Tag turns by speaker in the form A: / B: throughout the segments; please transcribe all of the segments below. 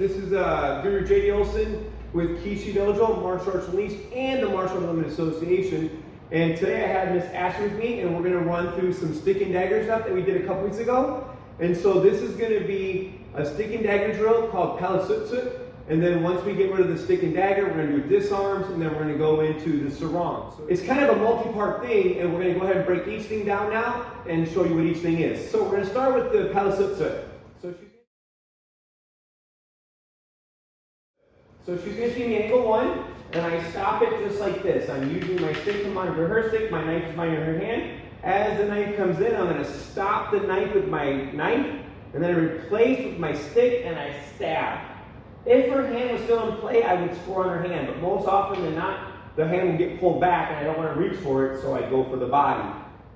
A: This is Guro JD Olsen with Keishidojo, Martial Arts Unleashed, and the Martial Arts Limited Association. And today I have Miss Ashley with me, and we're going to run through some Stick and Dagger stuff that we did a couple weeks ago. And so this is going to be a Stick and Dagger drill called Palasut. And then once we get rid of the Stick and Dagger, we're going to do disarms, and then we're going to go into the Sarong. So it's kind of a multi-part thing, and we're going to go ahead and break each thing down now and show you what each thing is. So we're going to start with the Palasut. So she's going to see me angle one, and I stop it just like this. I'm using my stick to monitor her stick, my knife is monitoring her hand. As the knife comes in, I'm going to stop the knife with my knife, and then I replace with my stick, and I stab. If her hand was still in play, I would score on her hand, but most often than not, the hand will get pulled back, and I don't want to reach for it, so I go for the body.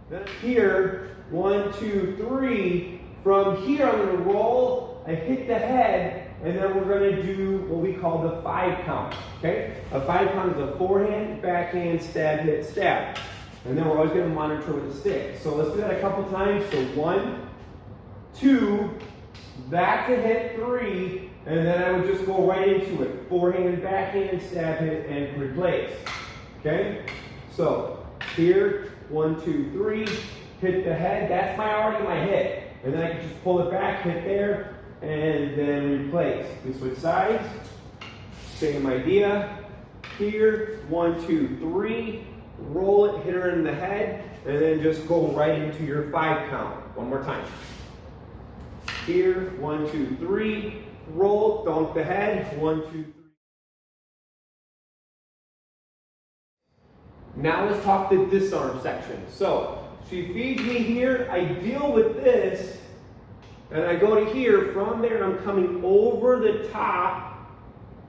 A: Then here, 1, 2, 3. From here, I'm going to roll, I hit the head, and then we're going to do what we call the 5 count, okay? A 5 count is a forehand, backhand, stab, hit, stab. And then we're always going to monitor with the stick. So let's do that a couple times. So 1, 2, back to hit 3, and then I would just go right into it. Forehand, backhand, stab, hit, and replace, okay? So here, 1, 2, 3, hit the head. That's already my hit. And then I can just pull it back, hit there, and then replace. We switch sides, same idea. Here, 1, 2, 3, roll it, hit her in the head, and then just go right into your 5 count. One more time. Here, 1, 2, 3, roll, dunk the head, 1, 2, 3. Now let's talk the disarm section. So, she feeds me here, I deal with this, and I go to here. From there, I'm coming over the top,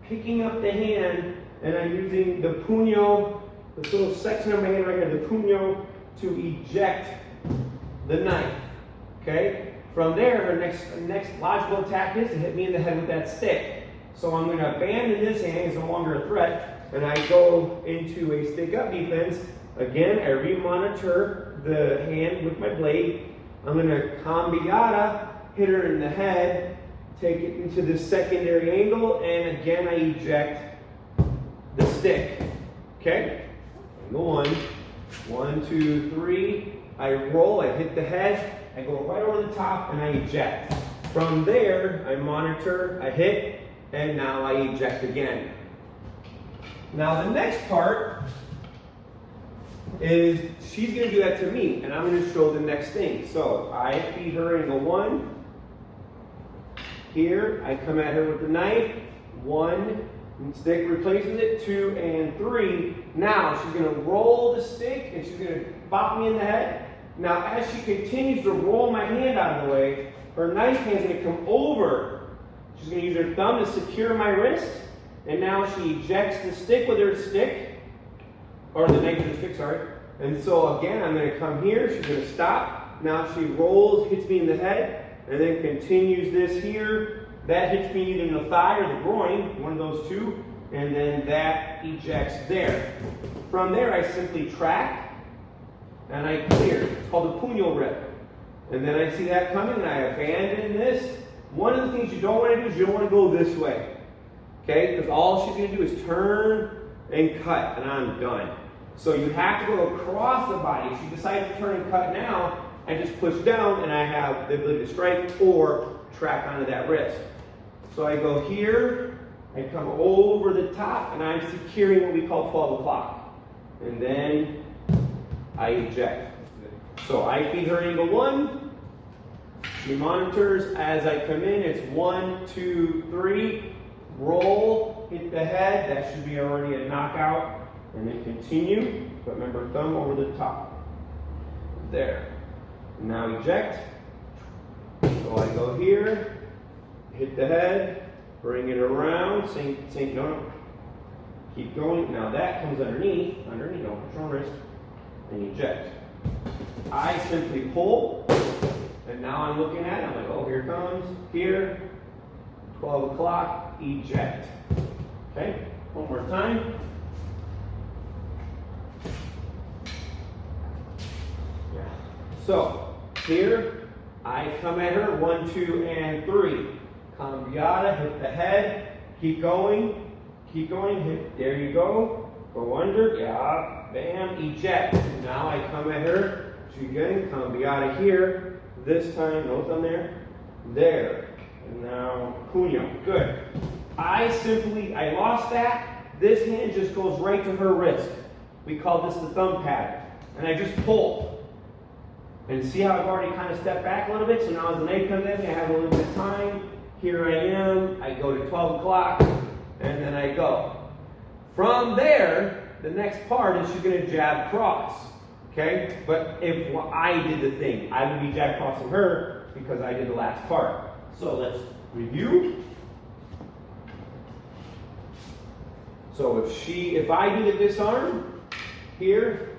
A: picking up the hand, and I'm using the puño, this little section of my hand right here, the puño, to eject the knife, okay? From there, her next logical attack is to hit me in the head with that stick. So I'm going to abandon this hand, it's no longer a threat, and I go into a stick up defense. Again, I re-monitor the hand with my blade. I'm going to cambiata, hit her in the head, take it into the secondary angle, and again I eject the stick. Okay? Angle 1. 1, 2, 3. I roll, I hit the head, I go right over the top, and I eject. From there, I monitor, I hit, and now I eject again. Now the next part is she's going to do that to me, and I'm going to show the next thing. So I feed her angle 1. Here, I come at her with the knife. 1, stick replaces it. 2 and 3. Now she's going to roll the stick, and she's going to bop me in the head. Now as she continues to roll my hand out of the way, her knife hand's going to come over. She's going to use her thumb to secure my wrist, and now she ejects the stick with her stick. Or the knife with the stick, sorry. And so again, I'm going to come here, she's going to stop. Now she rolls, hits me in the head, and then continues this here. That hits me either in the thigh or the groin, one of those two, and then that ejects there. From there, I simply track, and I clear. It's called a puño rip. And then I see that coming, and I abandon this. One of the things you don't want to do is you don't want to go this way. Okay? Because all she's going to do is turn and cut, and I'm done. So you have to go across the body. If she decides to turn and cut now, I just push down and I have the ability to strike or track onto that wrist. So I go here, I come over the top, and I'm securing what we call 12 o'clock. And then I eject. So I feed her angle 1. She monitors as I come in. It's 1, 2, 3. Roll, hit the head. That should be already a knockout. And then continue, but remember, thumb over the top. There. Now eject. So I go here, hit the head, bring it around, no. Keep going. Now that comes underneath, don't push on wrist, and eject. I simply pull, and now I'm looking at it, I'm like, oh, here it comes, here, 12 o'clock, eject. Okay, one more time. So here, I come at her, 1, 2, and 3. cambiada, hit the head, keep going, hit, there you go, go under, yeah, bam, eject. Now I come at her, she's getting cambiada here, this time, no thumb there, and now puño, good. I lost that, this hand just goes right to her wrist. We call this the thumb pad, and I just pull. And see how I've already kind of stepped back a little bit, so now as the knife comes in, I have a little bit of time. Here I am, I go to 12 o'clock, and then I go. From there, the next part is she's gonna jab cross, okay? But if I did the thing, I would be jab crossing her because I did the last part. So let's review. So if I do the disarm, here,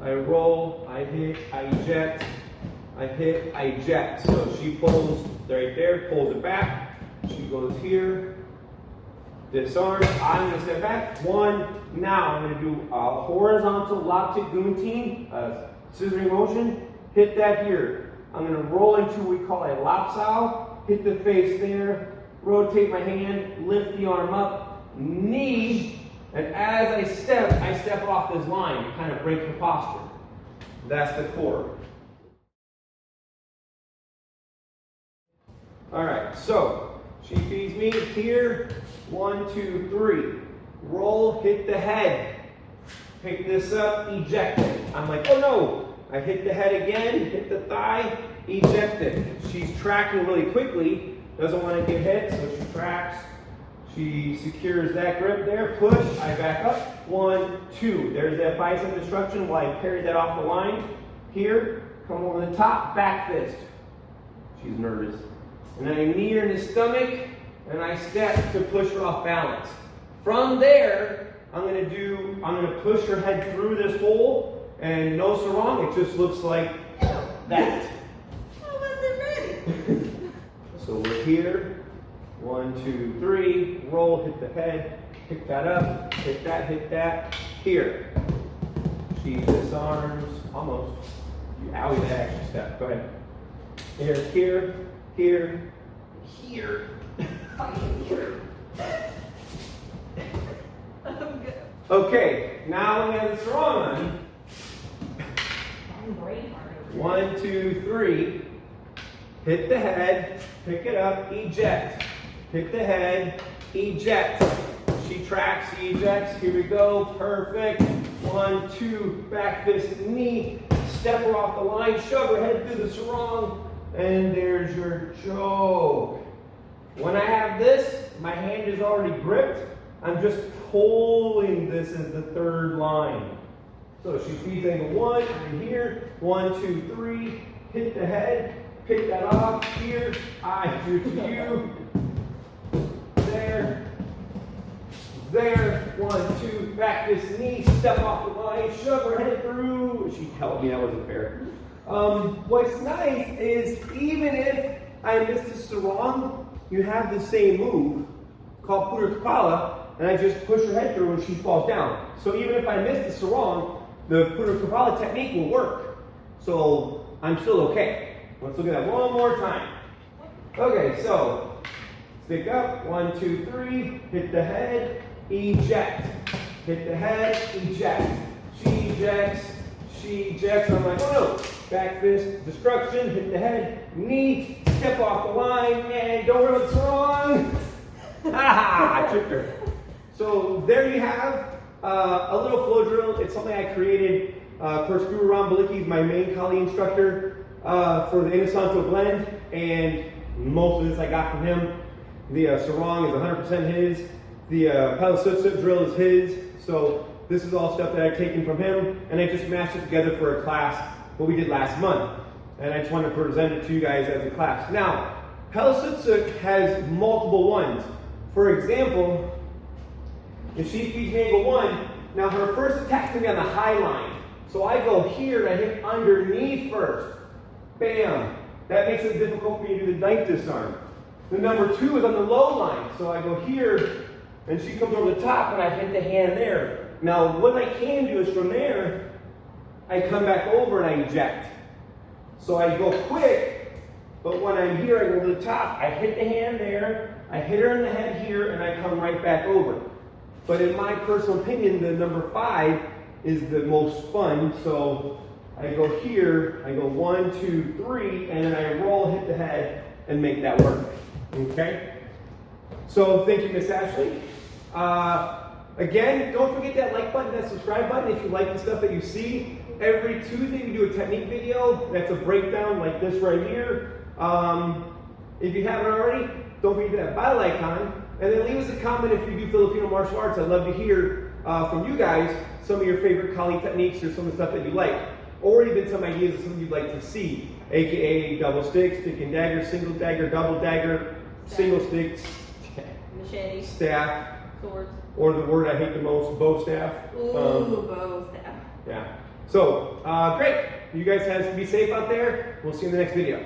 A: I roll, I hit, I eject, I hit, I eject. So she pulls right there, pulls it back. She goes here, disarm. I'm going to step back. One. Now I'm going to do a horizontal loptic guillotine, scissoring motion. Hit that here. I'm going to roll into what we call a lopsal. Hit the face there. Rotate my hand. Lift the arm up. Knee. And as I step off this line to kind of break the posture. That's the core. All right, so she feeds me here. 1, 2, 3. Roll, hit the head. Pick this up, eject it. I'm like, oh no. I hit the head again, hit the thigh, eject it. She's tracking really quickly. Doesn't want to get hit, so she tracks. She secures that grip there, push, I back up, 1, 2. There's that bicep destruction while I parried that off the line. Here, come over the top, back fist. She's nervous. And I knee her in the stomach, and I step to push her off balance. From there, I'm gonna push her head through this hole, and no sarong, it just looks like that.
B: I wasn't ready.
A: So we're here. 1, 2, 3, roll, hit the head, pick that up, hit that, here. She disarms, almost. You owie that extra step, go ahead. Here's here, here, here, here.
B: I'm good.
A: Okay, now we have the sarong on.
B: I'm brain hard.
A: 1, 2, 3, hit the head, pick it up, eject. Hit the head, eject. She tracks, he ejects. Here we go, perfect. 1, 2, back fist, knee. Step her off the line, shove her head through the sarong, and there's your choke. When I have this, my hand is already gripped. I'm just pulling this as the third line. So she feeds angle 1, I'm here. 1, 2, 3, hit the head, pick that off. Here, I do to you. There, 1, 2, back this knee, step off the line, shove her head through. She helped me, that wasn't fair. What's nice is even if I miss the sarong, you have the same move called Puter Kapala, and I just push her head through and she falls down. So even if I miss the sarong, the Puter Kapala technique will work. So I'm still okay. Let's look at that one more time. Okay, so stick up, 1, 2, 3, hit the head, eject. Hit the head, eject. She ejects, I'm like, oh no. Back fist, destruction, hit the head, knee, step off the line, and don't worry what's wrong. I tricked her. So there you have a little flow drill. It's something I created. Of course, Guro Ron Balicki is my main Kali instructor for the Inosanto blend, and most of this I got from him. The sarong is 100% his. The Palasut drill is his. So this is all stuff that I've taken from him, and I just mashed it together for a class, what we did last month. And I just wanted to present it to you guys as a class. Now, Palasut has multiple ones. For example, if she feeds me angle 1, now her first attack's gonna be on the high line. So I go here and I hit underneath first. Bam. That makes it difficult for me to do the knife disarm. The number 2 is on the low line. So I go here and she comes over the top and I hit the hand there. Now what I can do is from there, I come back over and I eject. So I go quick But when I'm here, I go to the top, I hit the hand there, I hit her in the head here, and I come right back over. But in my personal opinion, the number 5 is the most fun. So I go here, I go 1, 2, 3, and then I roll, hit the head, and make that work. Okay? So thank you, Miss Ashley. Again, don't forget that like button, that subscribe button if you like the stuff that you see. Every Tuesday we do a technique video. That's a breakdown like this right here. If you haven't already, don't forget that bell icon. And then leave us a comment if you do Filipino martial arts. I'd love to hear from you guys some of your favorite Kali techniques or some of the stuff that you like. Or even some ideas of something you'd like to see. AKA double stick, stick and dagger, single dagger, double dagger, single sticks,
B: machete,
A: staff,
B: swords,
A: or the word I hate the most, bow staff.
B: Ooh, bow staff.
A: Yeah. So, great. You guys have to be safe out there. We'll see you in the next video.